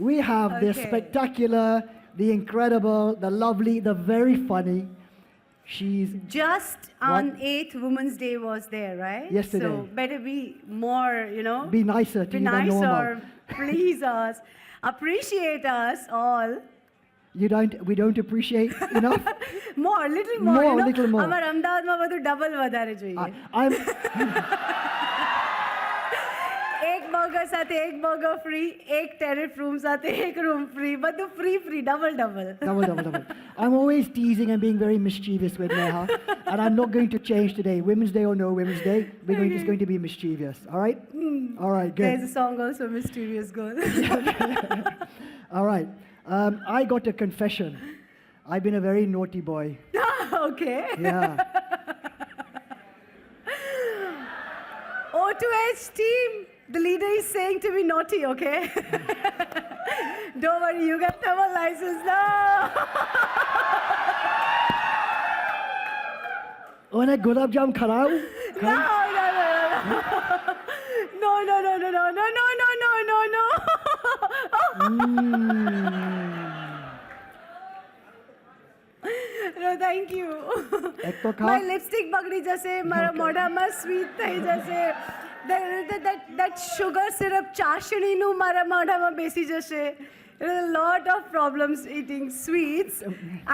we have the Okay. spectacular, the incredible, the lovely, the very funny. She's Just What? on 8th Women's Day was there, right? Yesterday. So better be more, be nicer to be you than nice normal. or please us, appreciate us all. We don't appreciate enough. More, little more. More, little more. અમારા અમદાવાદમાં બધું double વધારે જોઈએ. I'm એક burger સાથે એક burger free, એક ટેરેફ room સાથે એક રૂમ ફ્રી, બધું free free, double double. double. I'm always teasing and being very mischievous with Neha, and I'm not going to change today. Women's Day or no Women's Day, just going to be mischievous. All right? All right, good. There's a song also, Mysterious Girl. All right. I got a confession. I've been a very naughty boy. Okay. Yeah. O2H team, the leader is saying to be naughty, okay? Don't worry, you get thermal license now. When a gulab jam kharao? No. No, no, no, no, no, no, no, no, no, no, no. No, thank you. એક તો ખાઓ. My lipstick બગડી જશે, મારા મોઢામાં sweet થઈ જશે. That sugar syrup ચાશણીનું મારા મોઢામાં બેસી જશે. There are a lot of problems eating sweets.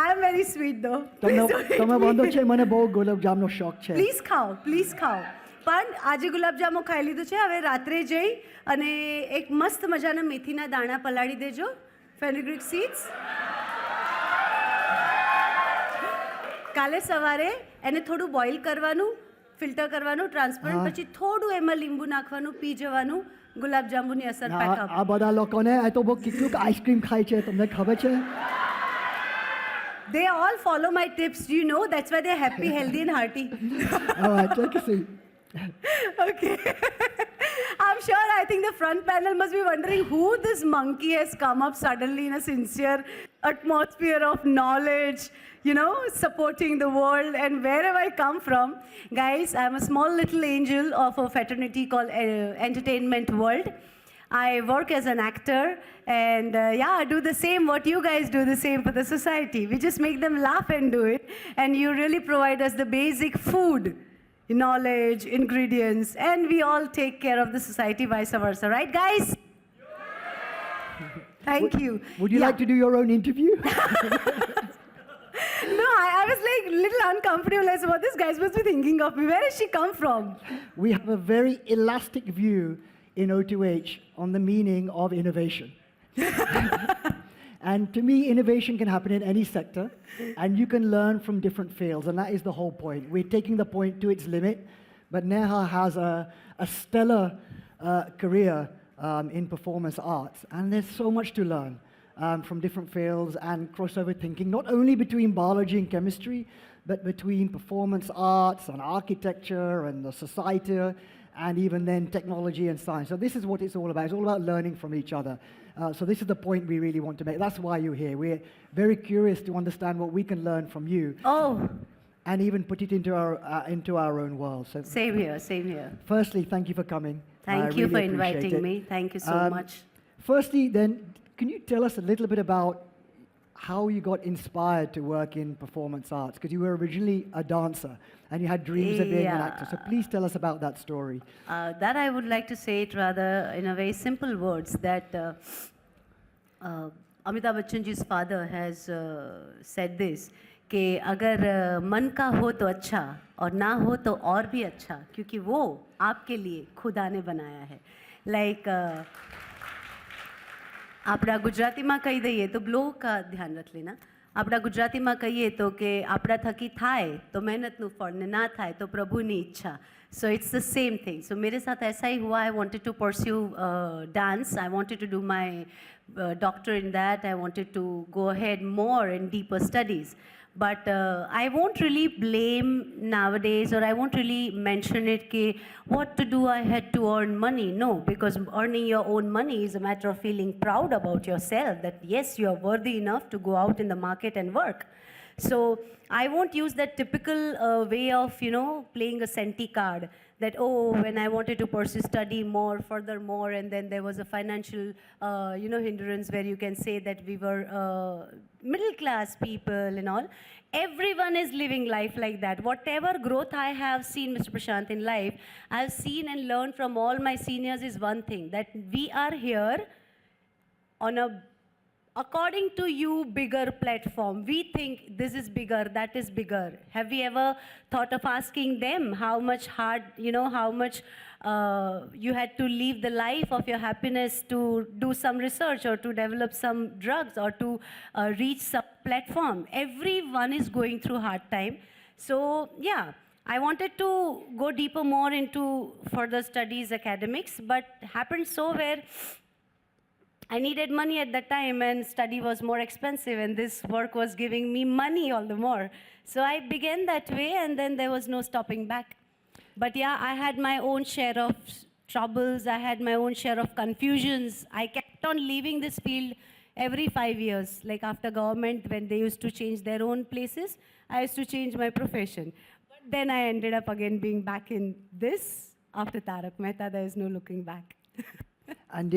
I am very sweet though. Please don't hit તમે me. વાંધો છે મને બહુ ગુલાબ જામનો શોખ છે. પ્લીઝ ખાઓ, પ્લીઝ ખાઓ. પણ આજે ગુલાબજામો ખાઈ લીધું છે, હવે રાત્રે જઈ અને એક મસ્ત મજાના મેથીના દાણા પલાળી દેજો, ફેનુગ્રીક સીડ્સ. કાલે સવારે એને થોડું બોઇલ કરવાનું, ફિલ્ટર કરવાનું, ટ્રાન્સપરન્ટ, પછી થોડું એમાં લીંબુ નાખવાનું, પી જવાનું, ગુલાબજાંબુની અસર પેકઅપ. આ બધા લોકોને આ તો બહુ કેટલું આઈસ્ક્રીમ ખાય છે તમને ખબર છે? They all follow my tips, do you know? That's why they're happy, healthy and hearty. All right, take a seat. Okay. I'm sure, I think the front panel must be wondering who this monkey has come up suddenly in a sincere atmosphere of knowledge, supporting the world, and where have I come from? Guys, I'm a small little angel of a fraternity called Entertainment World. I work as an actor, and I do the same what you guys do the same for the society. We just make them laugh and do it, and you really provide us the basic food, knowledge, ingredients, and we all take care of the society vice versa, right guys? Thank you. Would you like to do your own interview? No, I was like little uncomfortable as what this guy's supposed to be thinking of me. Where has she come from? We have a very elastic view in O2H on the meaning of innovation. And to me, innovation can happen in any sector, and you can learn from different fields, and that is the whole point. We're taking the point to its limit, but Neha has a stellar career in performance arts, and there's so much to learn from different fields and crossover thinking, not only between biology and chemistry, but between performance arts and architecture and the society, and even then technology and science. So this is what it's all about. It's all about learning from each other. So this is the point we really want to make. That's why you're here. We're very curious to understand what we can learn from you. Oh, And even put it into our own world. So same here, same here. firstly, thank you for coming. Thank I you really for appreciate inviting it. me. Thank you so much. Firstly, then, can you tell us a little bit about how you got inspired to work in performance arts? Because you were originally a dancer and you had dreams of being an Yeah. actor. So please tell us about that story. That I would like to say it rather in a very simple words that Amitabh Bachchanji's father has said this कि अगर मन का हो तो अच्छा और ना हो तो और भी अच्छा क्योंकि वो आपके लिए खुदा ने बनाया है. Like આપણા ગુજરાતીમાં કહી દઈએ તો બ્લો કા ધ્યાન રખ લેના. આપણા ગુજરાતીમાં કહીએ તો કે આપણા થકી થાય તો મહેનતનું ફળ ને ના થાય તો પ્રભુની ઈચ્છા. So it's the same thing. So मेरे साथ ऐसा ही हुआ. I wanted to pursue dance. I wanted to do my doctor in that. I wanted to go ahead more in deeper studies. But I won't really blame nowadays, or I won't really mention it कि what to do I had to earn money. No, because earning your own money is a matter of feeling proud about yourself that yes, you are worthy enough to go out in the market and work. So I won't use that typical way of, playing a centi card that, oh, when I wanted to pursue study more, furthermore, and then there was a financial, hindrance where you can say that we were middle class people and all. Everyone is living life like that. Whatever growth I have seen, Mr. Prashant, in life, I've seen and learned from all my seniors is one thing, that we are here on a, according to you, bigger platform. We think this is bigger, that is bigger. Have we ever thought of asking them how much hard, how much you had to leave the life of your happiness to do some research or to develop some drugs or to reach some platform? Everyone is going through hard time. So yeah, I wanted to go deeper more into further studies, academics, but happened so where I needed money at that time and study was more expensive and this work was giving me money all the more. So I began that way and then there was no stopping back. But yeah, I had my own share of troubles, I had my own share of confusions. I kept on leaving this field every 5 years. Like after government, when they used to change their own places, I used to change my profession. But then I ended up again being back in this. After Tarak Mehta, there is no looking back. And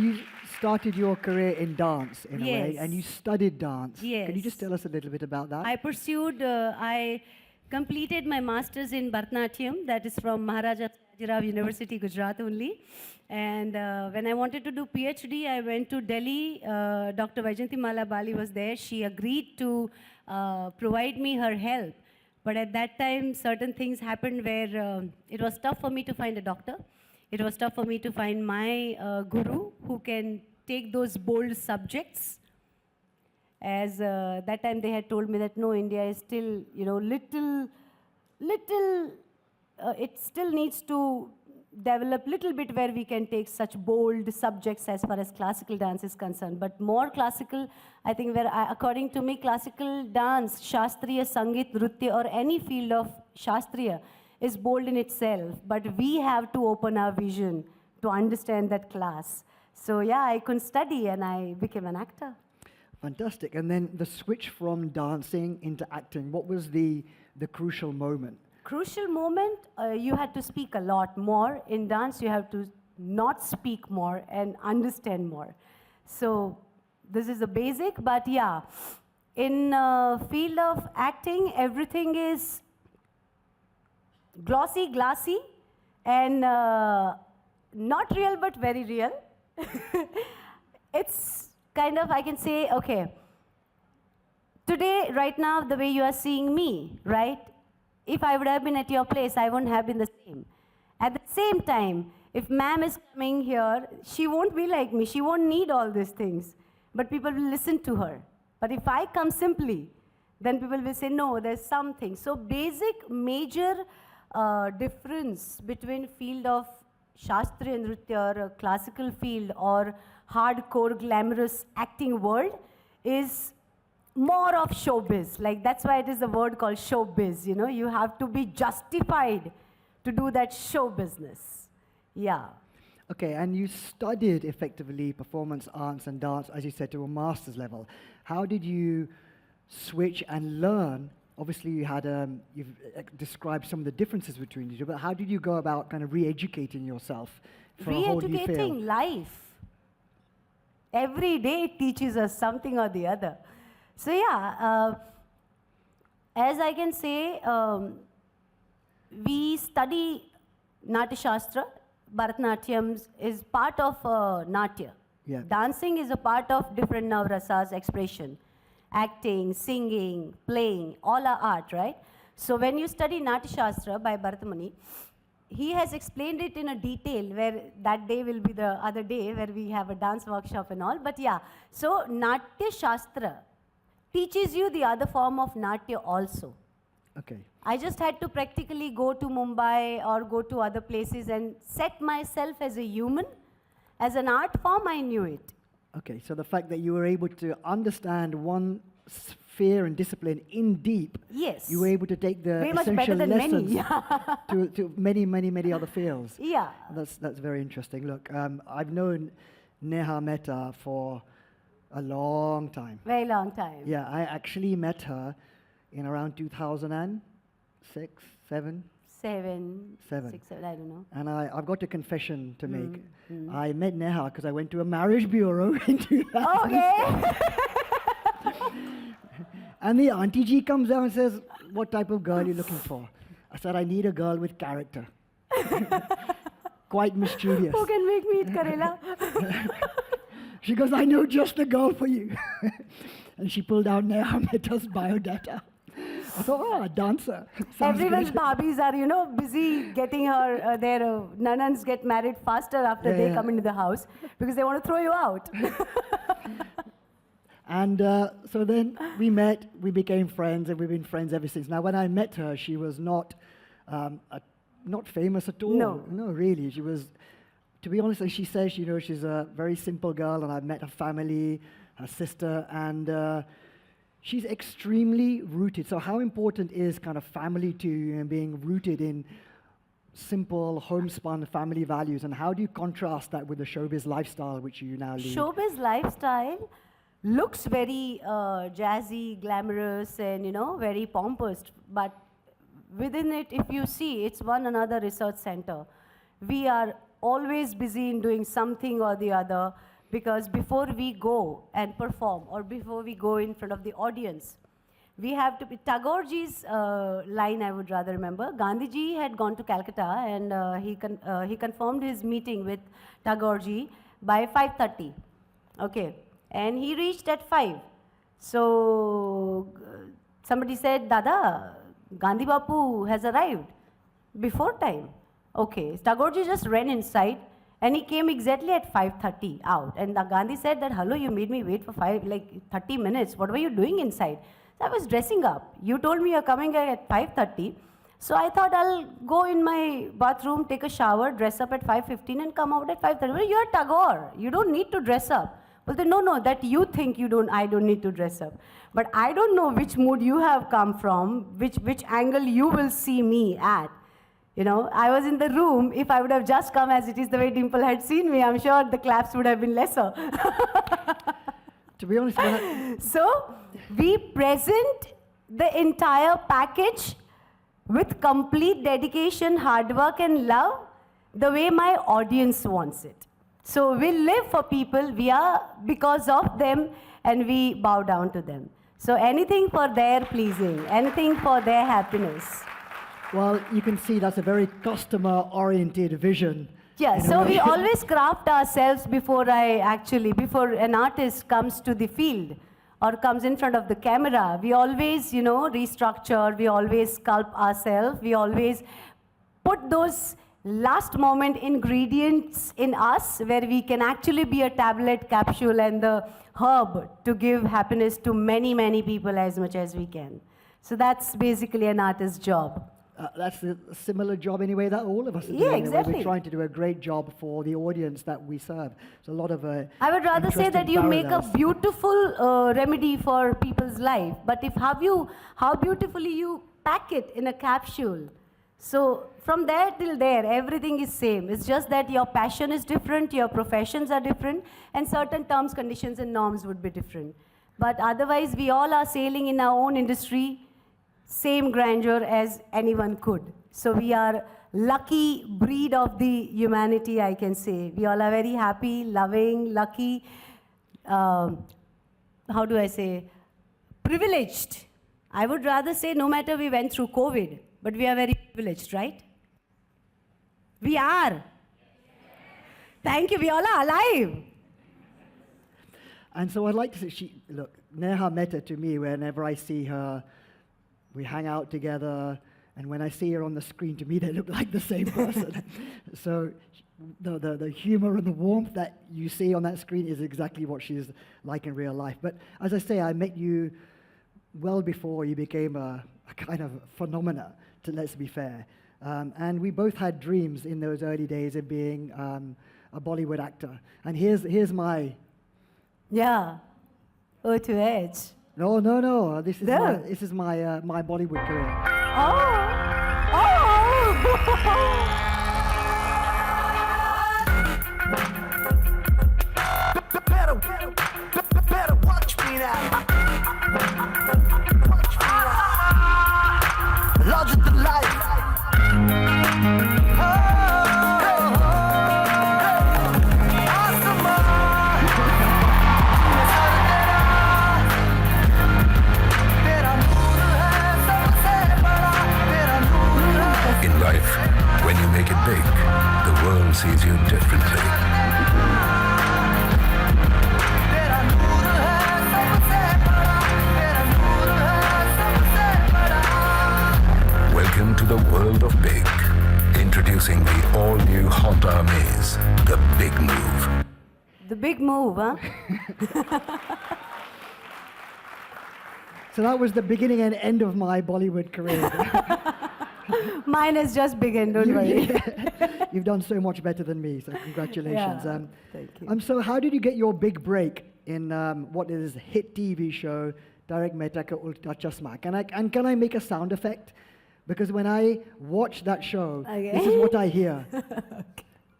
you started your career in dance, in a way, Yes. and you studied dance. Yes. Can you just tell us a little bit about that? I completed my master's in Bharatanatyam, that is from Maharaja Sirajirao University, Gujarat only. And when I wanted to do PhD, I went to Delhi. Dr. Vaijayanti Mala Bali was there. She agreed to provide me her help. But at that time, certain things happened where it was tough for me to find a doctor. It was tough for me to find my guru who can take those bold subjects. As that time they had told me that no, India is still, it still needs to develop little bit where we can take such bold subjects as far as classical dance is concerned. But more classical, I think according to me, classical dance, Shastriya, Sangeet, Nritya, or any field of Shastriya is bold in itself, but we have to open our vision to understand that class. So yeah, I couldn't study and I became an actor. Fantastic. And then the switch from dancing into acting, what was the crucial moment? Crucial moment, you had to speak a lot more. In dance, you have to not speak more and understand more. So this is the basic, but yeah, in field of acting, everything is glossy, glassy, and not real, but very real. It's kind of, I can say, okay, today, right now, the way you are seeing me, right? If I would have been at your place, I wouldn't have been the same. At the same time, if ma'am is coming here, she won't be like me. She won't need all these things. But people will listen to her. But if I come simply, then people will say, no, there's something. So basic, major difference between field of Shastriya Nritya or a classical field or hardcore, glamorous acting world is more of showbiz. Like that's why it is a word called showbiz. You have to be justified to do that show business. Yeah. Okay, and you studied effectively performance arts and dance, as you said, to a master's level. How did you switch and learn? Obviously, you've described some of the differences between the two, but how did you go about kind of re-educating yourself for a whole new field? Re-educating life. Every day it teaches us something or the other. So yeah, as I can say, we study Natya Shastra. Bharatanatyam is part of Natya. Yeah. Dancing is a part of different navrasas expression. Acting, singing, playing, all are art, right? So when you study Natya Shastra by Bharatamuni, he has explained it in a detail where that day will be the other day where we have a dance workshop and all. But yeah, so Natya Shastra teaches you the other form of Natya also. Okay. I just had to practically go to Mumbai or go to other places and set myself as a human. As an art form, I knew it. Okay, so the fact that you were able to understand one sphere and discipline in deep, Yes. you were able to take the Very much essential better than many. lessons to many other fields. Yeah. That's very interesting. Look, I've known Neha Mehta for A long time. Very long time. Yeah, I actually met her in around 2006, 7. Seven, Seven. 6, 7, I don't know. And I've got a confession to make. mm. I met Neha because I went to a marriage bureau in 2000. Okay. And the auntie G comes down and says, "What type of girl are you looking for?" I said, "I need a girl with character." Quite mischievous. Who can make me eat Karela? She goes, "I know just the girl for you." And she pulled out Neha Mehta's biodata. I thought, "Oh, a dancer." Sounds Everyone's good. bhabis are, busy getting her, their nanans get married faster after they Yeah. come into the house because they want to throw you out. And so then we met, we became friends, and we've been friends ever since. Now, when I met her, she was not famous at all. No. Really. She was, to be honest, as she says, she's a very simple girl, and I've met her family, her sister, and she's extremely rooted. So how important is kind of family to you and being rooted in simple, homespun family values, and how do you contrast that with the showbiz lifestyle which you now lead? Showbiz lifestyle looks very jazzy, glamorous, and very pompous. But within it, if you see, it's one another research center. We are always busy in doing something or the other, because before we go and perform or before we go in front of the audience, we have to be. Tagoreji's line I would rather remember. Gandhiji had gone to Calcutta, and he confirmed his meeting with Tagoreji by 5:30. Okay, and he reached at 5. So somebody said, "Dada, Gandhi Bapu has arrived before time." Okay, Tagoreji just ran inside, and he came exactly at 5:30 out. And the Gandhi said that, "Hello, you made me wait for 30 minutes. What were you doing inside?" So I was dressing up. You told me you're coming at 5:30. So I thought I'll go in my bathroom, take a shower, dress up at 5:15 and come out at 5:30. Well, you're Tagore. You don't need to dress up. Well, then, no, that you think I don't need to dress up. But I don't know which mood you have come from, which angle you will see me at. I was in the room. If I would have just come as it is the way Dimple had seen me, I'm sure the claps would have been lesser. To be honest, So we present the entire package with complete dedication, hard work, and love the way my audience wants it. So we live for people, we are because of them, and we bow down to them. So anything for their pleasing, anything for their happiness. well, you can see that's a very customer-oriented vision. Yeah, in a so way. we always craft ourselves before an artist comes to the field or comes in front of the camera. We always, restructure, we always sculpt ourselves, we always put those last moment ingredients in us where we can actually be a tablet, capsule, and the herb to give happiness to many, many people as much as we can. So that's basically an artist's job. That's a similar job anyway that all of us are Yeah, doing. exactly. We're trying to do a great job for the audience that we serve. It's a lot of I would rather say that you make a beautiful remedy for people's life, but how beautifully you pack it in a capsule. So from there till there, everything is same. It's just that your passion is different, your professions are different, and certain terms, conditions, and norms would be different. But otherwise, we all are sailing in our own industry, same grandeur as anyone could. So we are lucky breed of the humanity, I can say. We all are very happy, loving, lucky, how do I say, privileged. I would rather say no matter we went through COVID, but we are very privileged, right? We are. Thank you, we all are alive. And so I'd like to say, look, Neha Mehta to me, whenever I see her, we hang out together, and when I see her on the screen, to me, they look like the same person. So the humor and the warmth that you see on that screen is exactly what she's like in real life. But as I say, I met you well before you became a kind of phenomena, let's be fair. And we both had dreams in those early days of being a Bollywood actor. And here's my... Yeah. O to Edge. No. This is my my Bollywood career. Oh! Oh! The pedal, Larger than life. In life, when you make it big, the world sees you differently. Welcome to the world of big. Introducing the all-new Honda Amaze, the big move. The big move, huh? So that was the beginning and end of my Bollywood career. Mine has just begun, don't worry. You've done so much better than me, so congratulations. Yeah, thank you. So how did you get your big break in what is a hit TV show, Tarak Mehta Ka Ulta Chashma? Can I make a sound effect? Because when I watch that show, this is what I hear.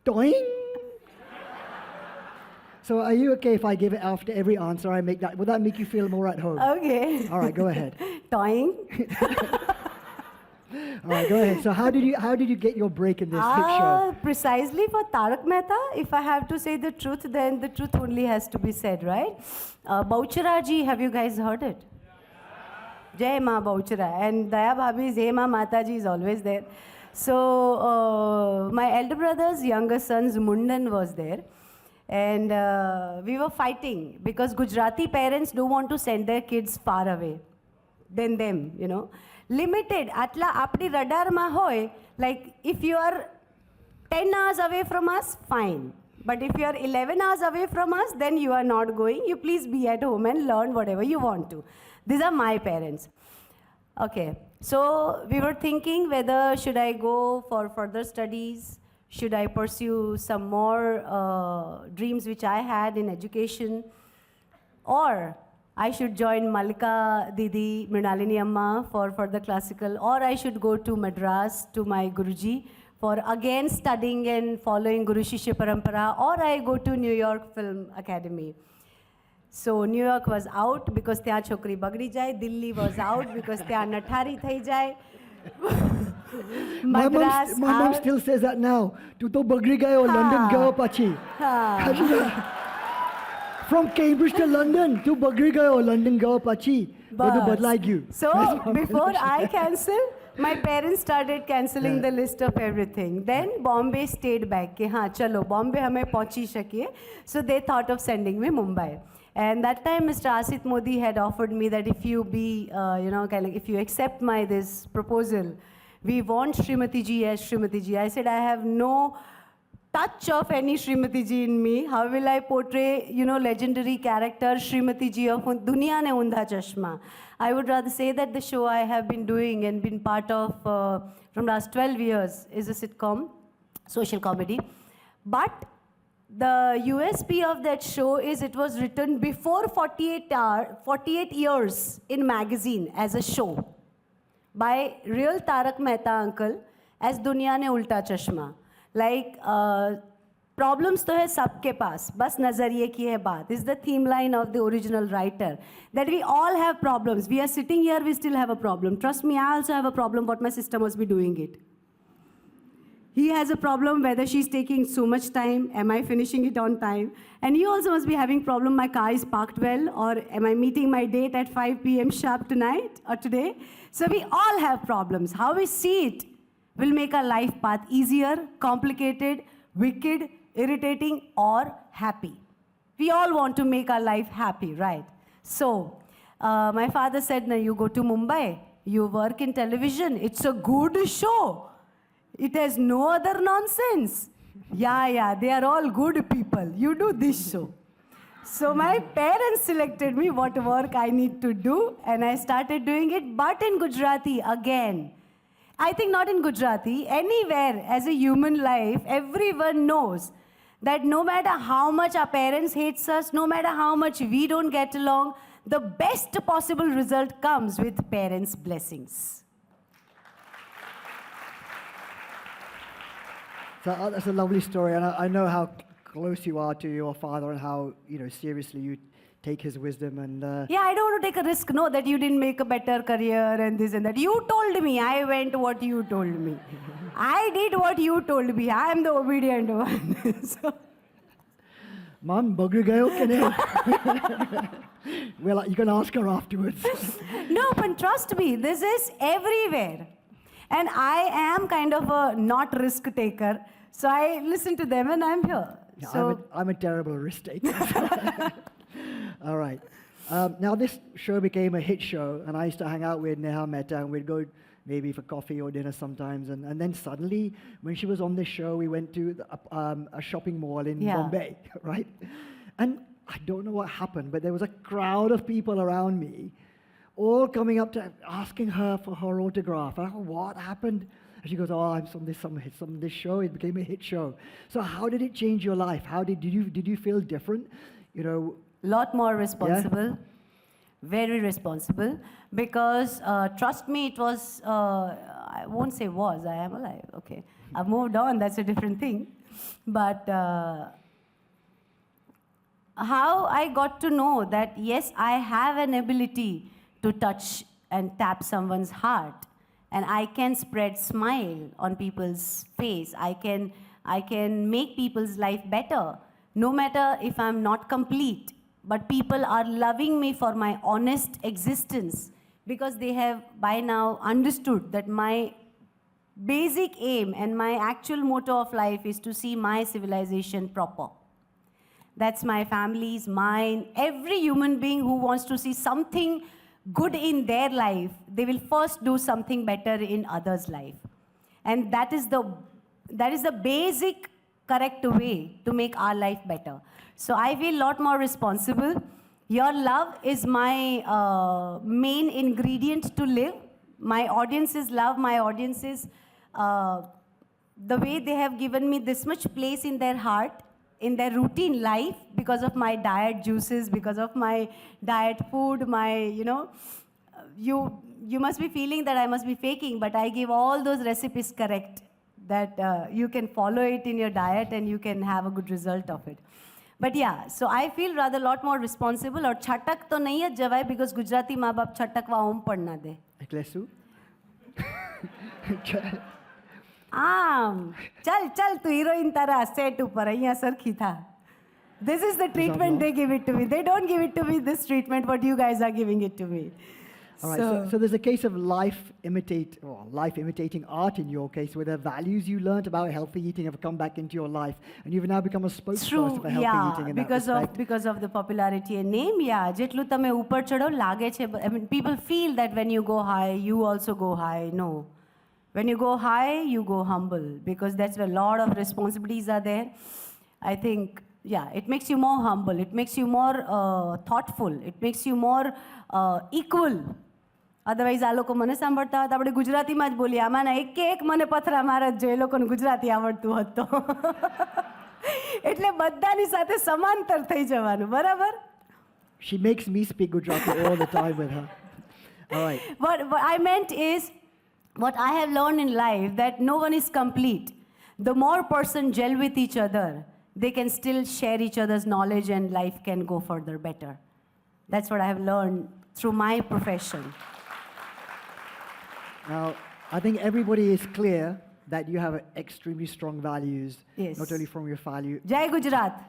Doing. So are you okay if I give it after every answer I make that? Will that make you feel more at home? Okay. All right, go ahead. Toying. All right, go ahead. So how did you get your break in this hit show? Precisely for Tarak Mehta, if I have to say the truth, then the truth only has to be said, right? Bauchara ji, have you guys heard it? Jai Ma Bauchara. And Daya Bhabhi's Jai Ma Mataji is always there. So my elder brother's younger son's Mundan was there. And we were fighting because Gujarati parents don't want to send their kids far away than them, you know. Limited. Atla apni radar ma hoy, like if you are 10 hours away from us, fine. But if you are 11 hours away from us, then you are not going. You please be at home and learn whatever you want to. These are my parents. Okay. So we were thinking whether should I go for further studies, should I pursue some more dreams which I had in education, or I should join Malika Didi, Mrinalini Amma for further classical, or I should go to Madras to my Guruji for again studying and following Guru Shishya Parampara, or I go to New York Film Academy. So New York was out because ત્યાં છોકરી બગડી જાય, Delhi was out because ત્યાં નઠારી થઈ જાય. My mom still says that now. Tu to bagri gayo, London gayo pachi. From Cambridge to London, tu bagri gayo, London gayo pachi. Badu badlai gyu. So before I cancel, my parents started cancelling the list of everything. Then Bombay stayed back. Ke, हाँ चलो Bombay हमें पहुंची शकिए. So they thought of sending me Mumbai. And that time, Mr. Asit Modi had offered me that if you be, if you accept my this proposal, we want Srimati ji as Srimati ji. I said, I have no touch of any Srimati ji in me. How will I portray, legendary character Srimati ji of Duniya ne Undha Chashma? I would rather say that the show I have been doing and been part of from last 12 years is a sitcom, social comedy. But the USP of that show is it was written before 48 years in magazine as a show by real Tarak Mehta uncle as Duniya ne Ulta Chashma. Like, problems to hai sabke paas, bas nazariye ki hai baat. This is the theme line of the original writer. That we all have problems. We are sitting here, we still have a problem. Trust me, I also have a problem, but my sister must be doing it. He has a problem whether she's taking so much time, am I finishing it on time? And he also must be having problem, my car is parked well, or am I meeting my date at 5 p.m. sharp tonight or today? So we all have problems. How we see it will make our life path easier, complicated, wicked, irritating, or happy. We all want to make our life happy, right? So my father said, now you go to Mumbai, you work in television, it's a good show. It has no other nonsense. Yeah, they are all good people. You do this show. So my parents selected me what work I need to do, and I started doing it, but in Gujarati again. I think not in Gujarati, anywhere as a human life, everyone knows that no matter how much our parents hates us, no matter how much we don't get along, the best possible result comes with parents' blessings. So that's a lovely story, and I know how close you are to your father and how seriously you take his wisdom and. Yeah, I don't want to take a risk, no, that you didn't make a better career and this and that. You told me, I went what you told me. I did what you told me. I am the obedient one. So, Mom, bugger gayo ke nahi? Well, you can ask her afterwards. no, but trust me, this is everywhere. And I am kind of a not risk taker. So I listen to them and I'm here. Yeah, So, I'm a terrible risk taker. All right. Now this show became a hit show, and I used to hang out with Neha Mehta, and we'd go maybe for coffee or dinner sometimes. And then suddenly, when she was on this show, we went to a shopping mall in Yeah. Bombay, right? And I don't know what happened, but there was a crowd of people around me, all coming up to asking her for her autograph. I go, what happened? And she goes, oh, I'm from this show. It became a hit show. So how did it change your life? Did you feel different? You know, lot more responsible, very responsible, because trust me, it was, I won't say was, I am alive, okay. I've moved on, that's a different thing. But how I got to know that, yes, I have an ability to touch and tap someone's heart, and I can spread smile on people's face. I can make people's life better, no matter if I'm not complete. But people are loving me for my honest existence because they have by now understood that my basic aim and my actual motto of life is to see my civilization proper. That's my family's, mine, every human being who wants to see something good in their life, they will first do something better in others' life. And that is the basic correct way to make our life better. So I feel a lot more responsible. Your love is my main ingredient to live. My audiences love my audiences. The way they have given me this much place in their heart, in their routine life, because of my diet juices, because of my diet food, you must be feeling that I must be faking, but I give all those recipes correct, that you can follow it in your diet and you can have a good result of it. But yeah, so I feel rather a lot more responsible. और छटक तो नहीं है जवाई because Gujarati माँ बाप छटक वा ओम पढ़ना दे. એટલે શું? चल तू हीरोइन तारा सेट ऊपर અહીંયા સરખી થા. This is the treatment they give it to me. They don't give it to me this treatment, but you guys are giving it to me. All right, so there's a case of life imitating art in your case, where the values you learnt about healthy eating have come back into your life, and you've now become a spokesperson for healthy eating in that respect. Because of the popularity and name, yeah. જેટલું તમે ઉપર ચડો લાગે છે. I mean, people feel that when you go high, you also go high. No. When you go high, you go humble, because that's where a lot of responsibilities are there. I think, yeah, it makes you more humble. It makes you more thoughtful. It makes you more equal. Otherwise આ લોકો મને સાંભળતા હતા આપણે ગુજરાતીમાં જ બોલીએ આમાંના એક મને પથરા મારે જ જો એ લોકોને ગુજરાતી આવડતું હોત તો એટલે બધાની સાથે સમાંતર થઈ જવાનું બરાબર. She makes me speak Gujarati all the time with her. All right. What I meant is, what I have learned in life, that no one is complete. The more person gel with each other, they can still share each other's knowledge and life can go further better. That's what I have learned through my profession. Now, I think everybody is clear that you have extremely strong values, Yes. not only from your family, Jai Gujarat.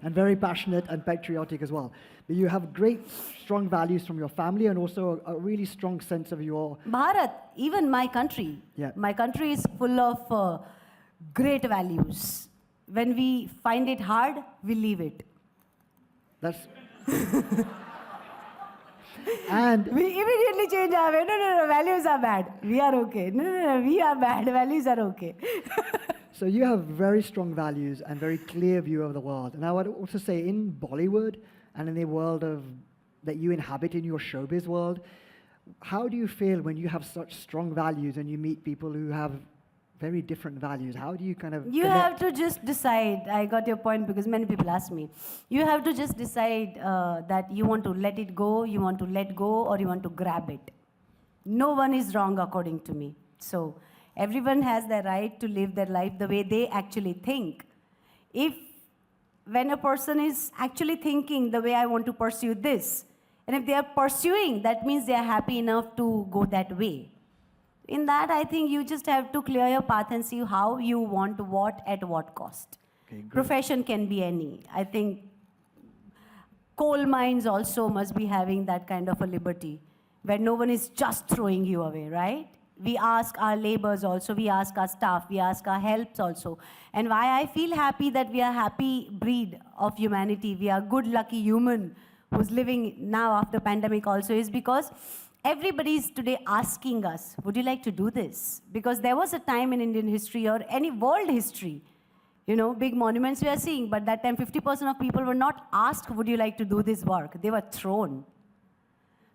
and very passionate and patriotic as well. But you have great, strong values from your family and also a really strong sense of your... Bharat, even my country. Yeah. My country is full of great values. When we find it hard, we leave it. That's... And We immediately change our way. No, values are bad. We are okay. No, we are bad. Values are okay. so you have very strong values and very clear view of the world. And I would also say in Bollywood and in the world that you inhabit in your showbiz world, how do you feel when you have such strong values and you meet people who have very different values? How do you kind of You connect? have to just decide. I got your point because many people ask me. You have to just decide that you want to let it go, you want to let go, or you want to grab it. No one is wrong according to me. So everyone has the right to live their life the way they actually think. If when a person is actually thinking the way I want to pursue this. And if they are pursuing, that means they are happy enough to go that way. In that, I think you just have to clear your path and see how you want what at what cost. Okay, good. Profession can be any. I think coal mines also must be having that kind of a liberty where no one is just throwing you away, right? We ask our laborers also, we ask our staff, we ask our helps also. And why I feel happy that we are happy breed of humanity, we are good lucky human who's living now after pandemic also is because everybody is today asking us, would you like to do this? Because there was a time in Indian history or any world history, you know, big monuments we are seeing, but that time 50% of people were not asked, would you like to do this work? They were thrown.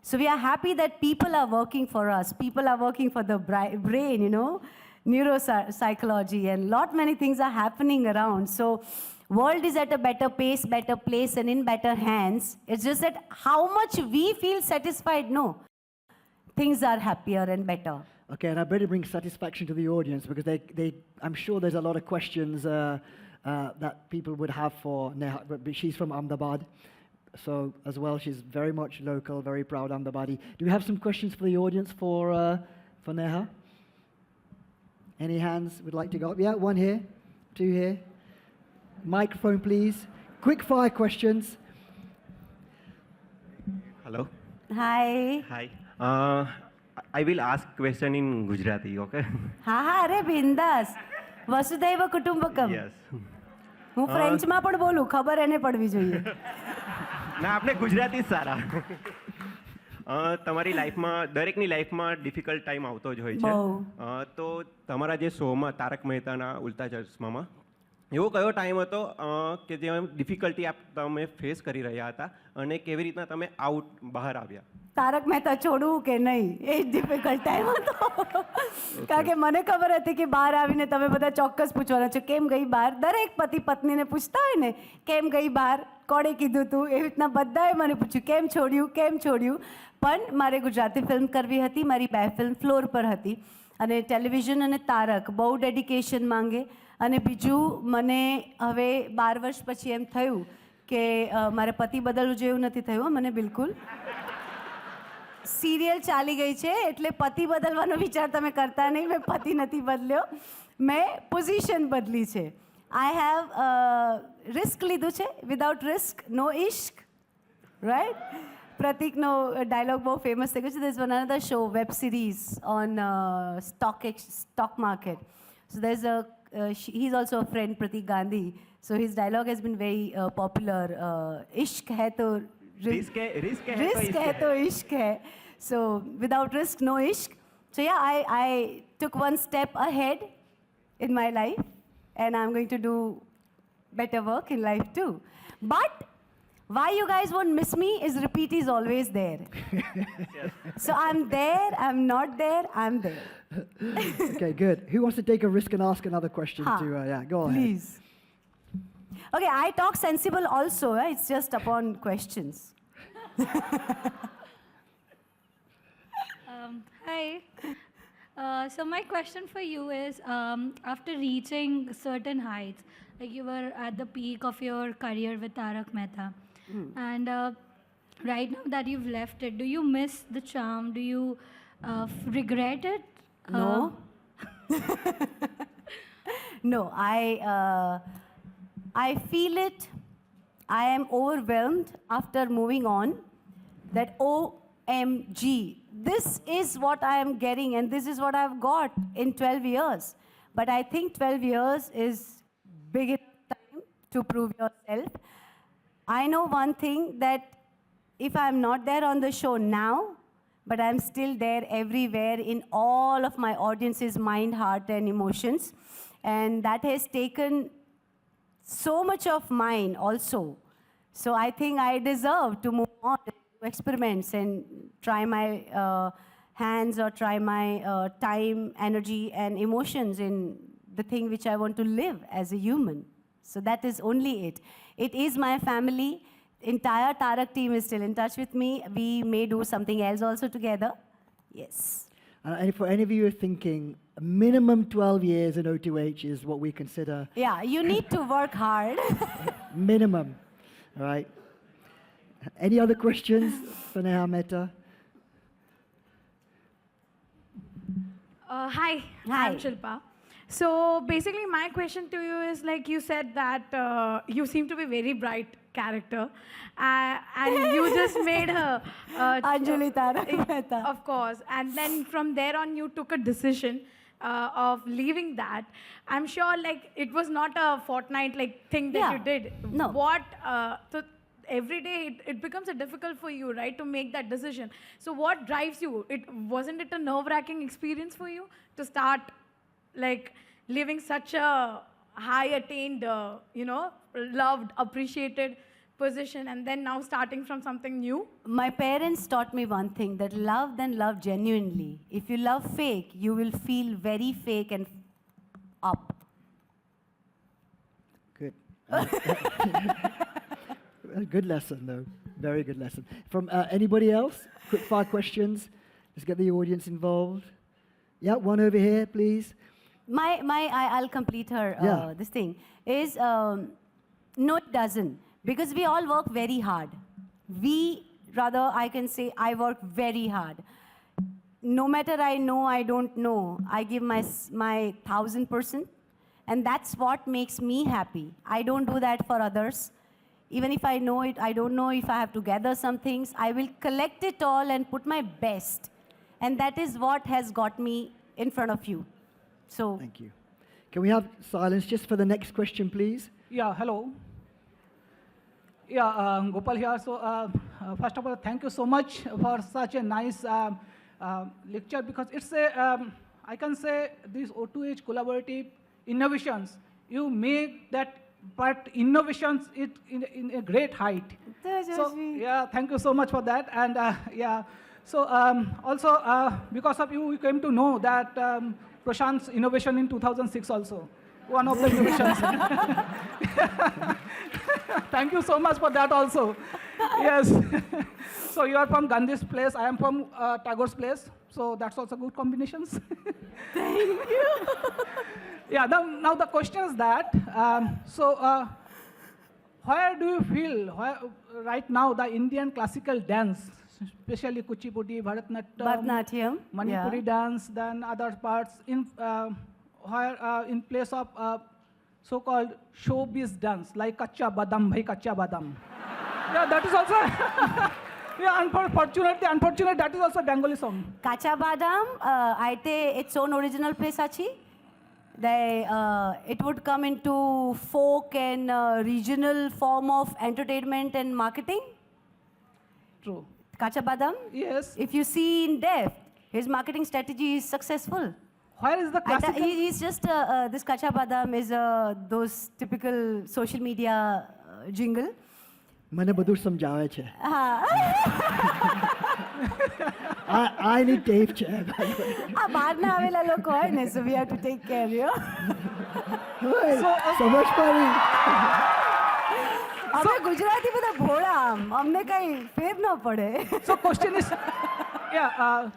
So we are happy that people are working for us. People are working for the brain, you know, neuropsychology, and lot many things are happening around. So world is at a better pace, better place, and in better hands. It's just that how much we feel satisfied, no. Things are happier and better. Okay, and I better bring satisfaction to the audience because I'm sure there's a lot of questions that people would have for Neha, but she's from Ahmedabad. So as well, she's very much local, very proud Ahmedabadi. Do we have some questions for the audience for Neha? Any hands would like to go up? Yeah, one here, two here. Microphone, please. Quick fire questions. Hello. Hi. Hi. I will ask question in Gujarati, okay? હા, અરે બિંદાસ. વસુધૈવ કુટુંબકમ. Yes. હું ફ્રેન્ચમાં પણ બોલું, ખબર એને પડવી જોઈએ. ના, આપણે ગુજરાતી જ સારા. તમારી લાઈફમાં દરેકની લાઈફમાં ડિફિકલ્ટ ટાઈમ આવતો જ હોય છે. તો તમારા જે શોમાં તારક મહેતાના ઉલ્ટા ચશ્મામાં એવો કયો ટાઈમ હતો કે જે ડિફિકલ્ટી તમે ફેસ કરી રહ્યા હતા અને કેવી રીતના તમે આઉટ બહાર આવ્યા? તારક મહેતા છોડવું કે નહીં એ જ ડિફિકલ્ટ ટાઈમ હતો. કારણ કે મને ખબર હતી કે બહાર આવીને તમે બધા ચોક્કસ પૂછવાના છો કેમ ગઈ બહાર. દરેક પતિ પત્નીને પૂછતા હોય ને કેમ ગઈ બહાર, કોણે કીધું તું, એવી રીતના બધાએ મને પૂછ્યું કેમ છોડ્યું કેમ છોડ્યું. પણ મારે ગુજરાતી ફિલ્મ કરવી હતી, મારી બે ફિલ્મ ફ્લોર પર હતી અને ટેલિવિઝન અને તારક બહુ ડેડિકેશન માંગે. અને બીજું મને હવે 12 વર્ષ પછી એમ થયું કે મારે પતિ બદલવું જેવું નથી થયું મને બિલકુલ. સિરિયલ ચાલી ગઈ છે એટલે પતિ બદલવાનો વિચાર તમે કરતા નહીં. મેં પતિ નથી બદલ્યો, મેં પોઝિશન બદલી છે. આઈ હેવ રિસ્ક લીધું છે. વિધાઉટ રિસ્ક નો ઇશ્ક, રાઈટ? પ્રતિકનો ડાયલોગ બહુ ફેમસ થઈ ગયો છે. There is one another show, web series on stock market. So there's he's also a friend, Pratik Gandhi. So his dialogue has been very popular. Ishq hai to risk hai to ishq hai. So without risk, no ishq. So yeah, I took one step ahead in my life, and I'm going to do better work in life too. But why you guys won't miss me is repeat is always there. So I'm there, I'm not there, I'm there. Okay, good. Who wants to take a risk and ask another question to yeah, go ahead. Please. Okay, I talk sensible also, it's just upon questions. Hi. So my question for you is, after reaching certain heights, like you were at the peak of your career with Tarak Mehta, and right now that you've left it, do you miss the charm? Do you regret it? No. No, I feel it. I am overwhelmed after moving on. That OMG, this is what I am getting and this is what I've got in 12 years. But I think 12 years is big enough time to prove yourself. I know one thing, that if I'm not there on the show now, but I'm still there everywhere in all of my audience's mind, heart, and emotions. And that has taken so much of mine also. So I think I deserve to move on, to experiments and try my hands or try my time, energy, and emotions in the thing which I want to live as a human. So that is only it. It is my family. Entire Tarak team is still in touch with me. We may do something else also together. Yes. And for any of you who are thinking, minimum 12 years in O2H is what we consider Yeah, you need to work hard. minimum. All right. Any other questions for Neha Mehta? Hi, Hi. I'm Shilpa. So basically, my question to you is like you said that you seem to be very bright character, and you just made her Anjali Tarak Mehta. of course, and then from there on, you took a decision of leaving that. I'm sure like it was not a fortnight like thing that Yeah. you did. No. What so every day it becomes a difficult for you, right, to make that decision. So what drives you? Wasn't it a nerve-wracking experience for you to start like living such a high attained, loved, appreciated position, and then now starting from something new? My parents taught me one thing, that love, then love genuinely. If you love fake, you will feel very fake and up. Good. A good lesson, though. Very good lesson. From anybody else? Quick fire questions. Let's get the audience involved. Yeah, one over here, please. I'll complete her, Yeah. this thing, is, no, it doesn't. Because we all work very hard. I can say, I work very hard. No matter I know, I don't know, I give my 1,000%. And that's what makes me happy. I don't do that for others. Even if I know it, I don't know if I have to gather some things, I will collect it all and put my best. And that is what has got me in front of you. So, Thank you. Can we have silence just for the next question, please? Yeah, hello. Yeah, Gopal here. So, first of all, thank you so much for such a nice lecture, because it's a, I can say, these O2H collaborative innovations, you make that, but innovations in a great height. So, yeah, thank you so much for that. And yeah, so also, because of you, we came to know that Prashant's innovation in 2006 also, one of the innovations. Thank you so much for that also. Yes. So you are from Gandhi's place, I am from Tagore's place. So that's also good combinations. thank you. Yeah, now the question is that, where do you feel, right now, the Indian classical dance, especially Kuchipudi, Bharatanatyam, Manipuri dance, then other parts, in place of so-called showbiz dance, like Kacha Badam, Bhai Kacha Badam. Yeah, that is also, yeah, unfortunately, that is also Bengali song. Kacha Badam, aite its own original place achi. It would come into folk and regional form of entertainment and marketing. True. Kacha Badam, Yes. if you see in depth, his marketing strategy is successful. Where is the classical? He's just, this Kacha Badam is those typical social media jingle. મને બધું સમજાવે છે. I need tape chair. બહારના આવેલા લોકો હોય ને, so we have to take care, you know. સમજ પડી. અમે ગુજરાતી બધા ભોળા આમ, અમને કઈ ફેર ન પડે. So question is, yeah,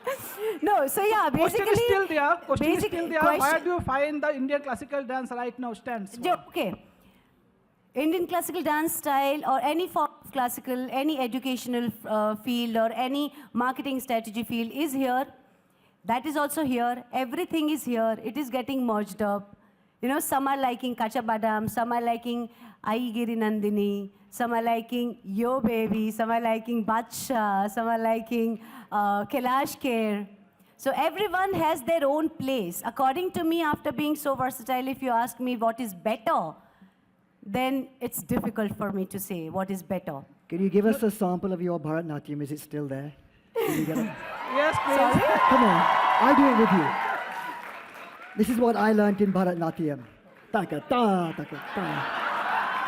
No, so yeah, question basically. is still there. Question is basic still there. question- Where do you find the Indian classical dance right now stands? Okay. Indian classical dance style or any form of classical, any educational field or any marketing strategy field is here. That is also here. Everything is here. It is getting merged up. You know, some are liking Kacha Badam, some are liking Ai Giri Nandini, some are liking Yo Baby, some are liking Badsha, some are liking Kailash Kher. So everyone has their own place. According to me, after being so versatile, if you ask me what is better, then it's difficult for me to say what is better. Can you give us a sample of your Bharatanatyam? Is it still there? Can you get it? Yes, please. Come on, I'll do it with you. This is what I learned in Bharatanatyam. Taka ta, taka ta.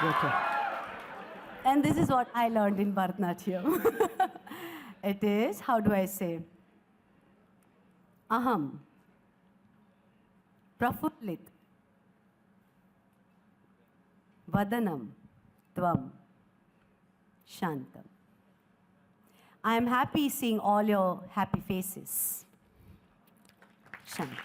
Okay. And this is what I learned in Bharatanatyam. It is, how do I say? Aham. Prafullit. Vadanam. Tvam. Shantam. I am happy seeing all your happy faces. Shanti.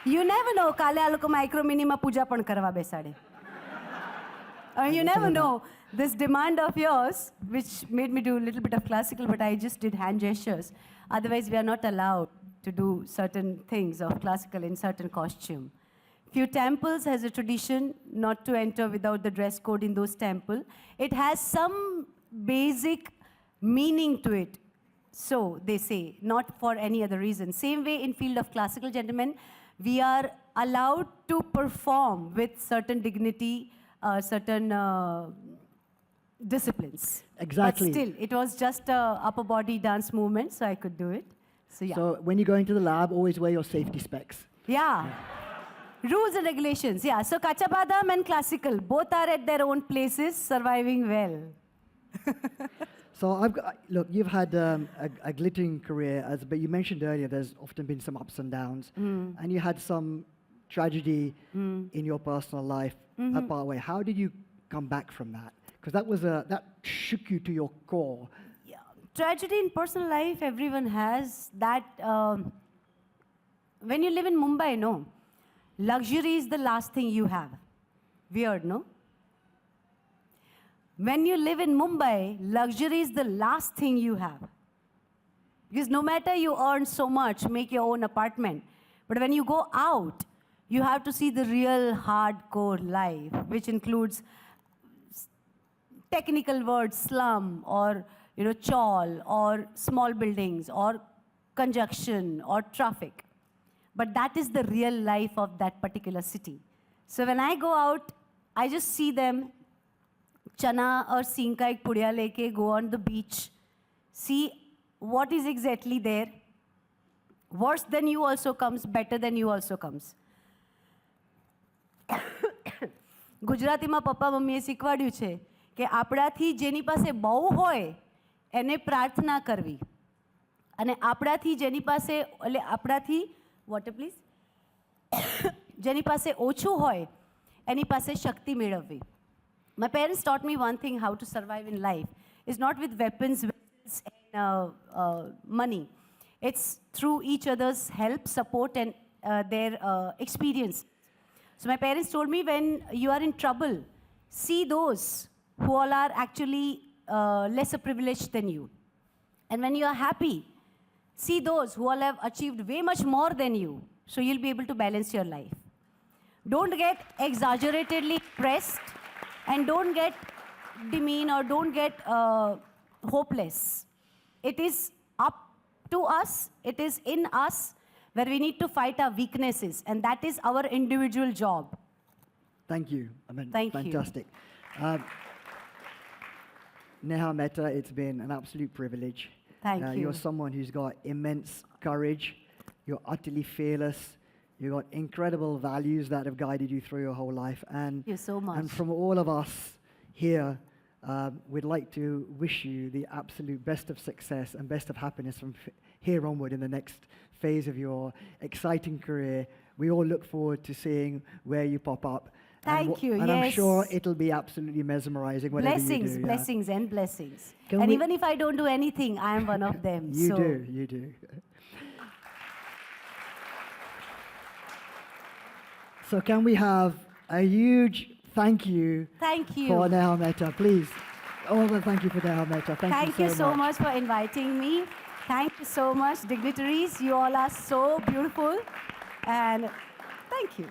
You never know, કાલે આ લોકો micro મિનીમાં પૂજા પણ કરવા બેસાડે. You never know. This demand of yours, which made me do a little bit of classical, but I just did hand gestures. Otherwise, we are not allowed to do certain things of classical in certain costume. Few temples has a tradition not to enter without the dress code in those temples. It has some basic meaning to it. So they say, not for any other reason. Same way in field of classical, gentlemen, we are allowed to perform with certain dignity, certain disciplines. Exactly. But still, it was just a upper body dance movement, so I could do it. So yeah. So when you go into the lab, always wear your safety specs. Yeah. Rules and regulations, yeah. So Kachabadam and classical, both are at their own places, surviving well. So look, you've had a glittering career, but you mentioned earlier there's often been some ups and downs, and you had some tragedy in your personal life at Partway. How did you come back from that? Because that shook you to your core. Yeah. Tragedy in personal life, everyone has that. When you live in Mumbai, no, luxury is the last thing you have. Weird, no? When you live in Mumbai, luxury is the last thing you have. Because no matter you earn so much, make your own apartment, but when you go out, you have to see the real hardcore life, which includes technical words, slum, or chawl, or small buildings, or conjunction, or traffic. But that is the real life of that particular city. So when I go out, I just see them, chana or sing ka ek pudya leke, go on the beach, see what is exactly there. Worse than you also comes, better than you also comes. ગુજરાતીમાં પપ્પા મમ્મીએ શીખવાડ્યું છે કે આપણાથી જેની પાસે બહુ હોય એને પ્રાર્થના કરવી અને આપણાથી જેની પાસે એટલે આપણાથી વોટર પ્લીઝ જેની પાસે ઓછું હોય એની પાસે શક્તિ મેળવવી. My parents taught me one thing, how to survive in life is not with weapons and money. It's through each other's help, support, and their experience. So my parents told me, when you are in trouble, see those who all are actually lesser privileged than you. And when you are happy, see those who all have achieved way much more than you. So you'll be able to balance your life. Don't get exaggeratedly pressed, and don't get demeaned or don't get hopeless. It is up to us, it is in us, where we need to fight our weaknesses, and that is our individual job. Thank you. I mean, Thank you. fantastic. Neha Mehta, it's been an absolute privilege. Thank you. You're someone who's got immense courage. You're utterly fearless. You've got incredible values that have guided you through your whole life. And, Thank you so much. And from all of us here, we'd like to wish you the absolute best of success and best of happiness from here onward in the next phase of your exciting career. We all look forward to seeing where you pop up. Thank you, And I'm yes. sure it'll be absolutely mesmerizing whatever Blessings, you do. blessings, and blessings. Can And we- even if I don't do anything, I am one of them. You so. do, you do. So can we have a huge thank you Thank you. for Neha Mehta, please? Oh, well, thank you for Neha Mehta. Thank you so much for inviting me. Thank you so much, dignitaries. You all are so beautiful. And thank you.